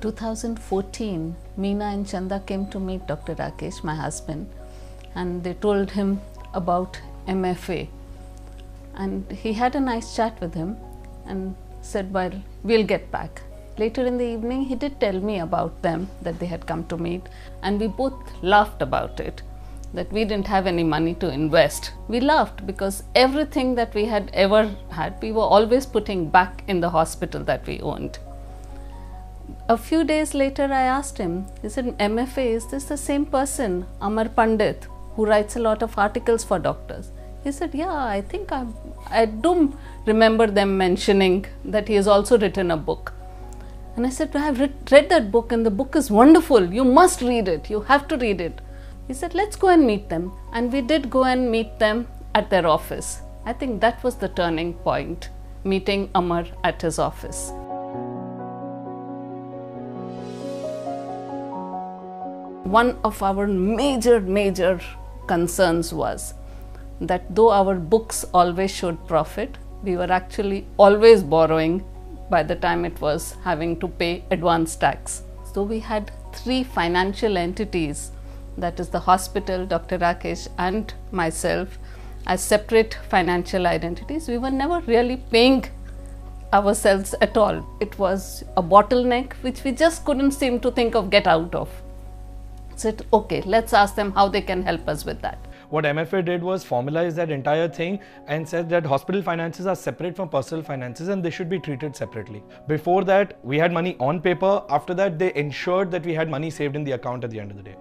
2014, Meena and Chanda came to meet Dr. Rakesh, my husband, and they told him about MFA. And he had a nice chat with him and said, well, we'll get back. Later in the evening, he did tell me about them, that they had come to meet, and we both laughed about it, that we didn't have any money to invest. We laughed because everything that we had ever had, we were always putting back in the hospital that we owned. A few days later, I asked him, he said, MFA, is this the same person, Amar Pandit, who writes a lot of articles for doctors? He said, yeah, I think I do remember them mentioning that he has also written a book. And I said, I have read that book and the book is wonderful. You must read it. You have to read it. He said, let's go and meet them. And we did go and meet them at their office. I think that was the turning point, meeting Amar at his office. One of our major concerns was that though our books always showed profit, we were actually always borrowing by the time it was having to pay advance tax. So we had 3 financial entities, that is the hospital, Dr. Rakesh and myself, as separate financial identities. We were never really paying ourselves at all. It was a bottleneck which we just couldn't seem to think of get out of. Said, okay, let's ask them how they can help us with that. What MFA did was formalize that entire thing and said that hospital finances are separate from personal finances and they should be treated separately. Before that, we had money on paper. After that, they ensured that we had money saved in the account at the end of the day.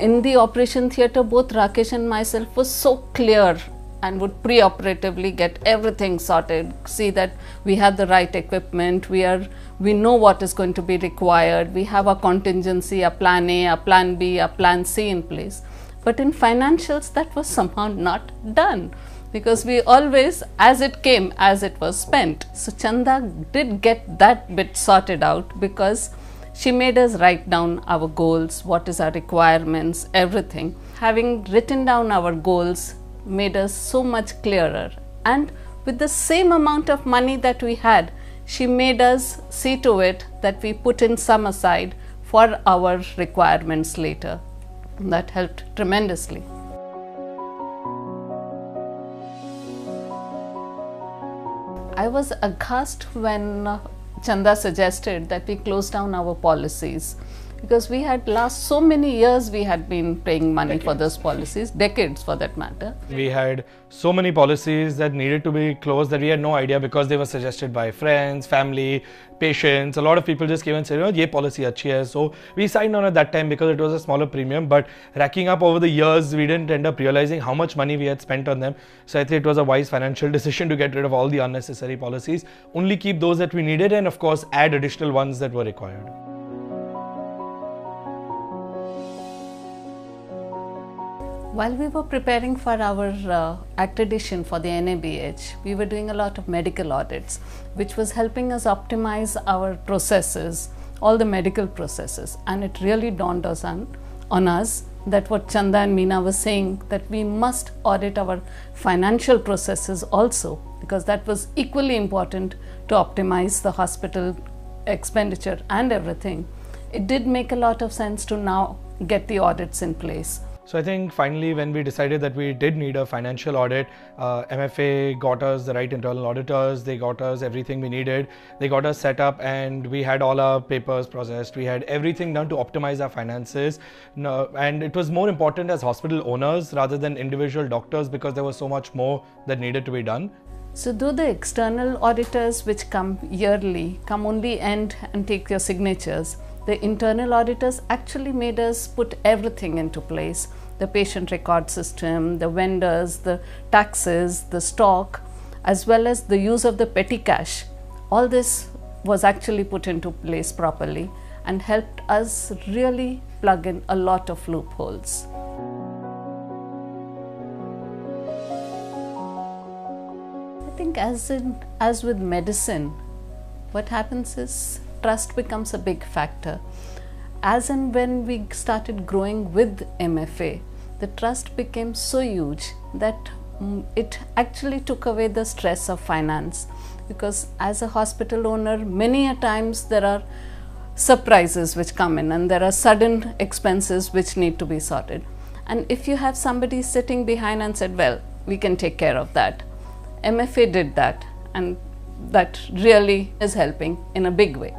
In the operation theatre, both Rakesh and myself were so clear and would pre-operatively get everything sorted, see that we have the right equipment, we know what is going to be required, we have a contingency, a plan A, a plan B, a plan C in place. But in financials, that was somehow not done, because we always, as it came, as it was spent. So Chanda did get that bit sorted out, because she made us write down our goals, what is our requirements, everything. Having written down our goals made us so much clearer, and with the same amount of money that we had, she made us see to it that we put in some aside for our requirements later. That helped tremendously. I was aghast when Chanda suggested that we close down our policies, because we had last so many years we had been paying money for those policies, decades for that matter. We had so many policies that needed to be closed that we had no idea, because they were suggested by friends, family, patients. A lot of people just came and said, oh, ye policy achhi hai. So we signed on at that time because it was a smaller premium, but racking up over the years, we didn't end up realizing how much money we had spent on them. So I think it was a wise financial decision to get rid of all the unnecessary policies, only keep those that we needed, and of course add additional ones that were required. While we were preparing for our accreditation for the NABH, we were doing a lot of medical audits, which was helping us optimize our processes, all the medical processes. And it really dawned on us that what Chanda and Meena were saying, that we must audit our financial processes also, because that was equally important to optimize the hospital expenditure and everything. It did make a lot of sense to now get the audits in place. So I think finally when we decided that we did need a financial audit, MFA got us the right internal auditors, they got us everything we needed, they got us set up, and we had all our papers processed, we had everything done to optimize our finances. And it was more important as hospital owners rather than individual doctors, because there was so much more that needed to be done. So though the external auditors which come yearly come only and take your signatures, the internal auditors actually made us put everything into place. The patient record system, the vendors, the taxes, the stock, as well as the use of the petty cash. All this was actually put into place properly and helped us really plug in a lot of loopholes. I think as with medicine, what happens is trust becomes a big factor. As and when we started growing with MFA, the trust became so huge that It actually took away the stress of finance, because as a hospital owner, many a times there are surprises which come in and there are sudden expenses which need to be sorted. And if you have somebody sitting behind and said, well, we can take care of that, MFA did that, and that really is helping in a big way.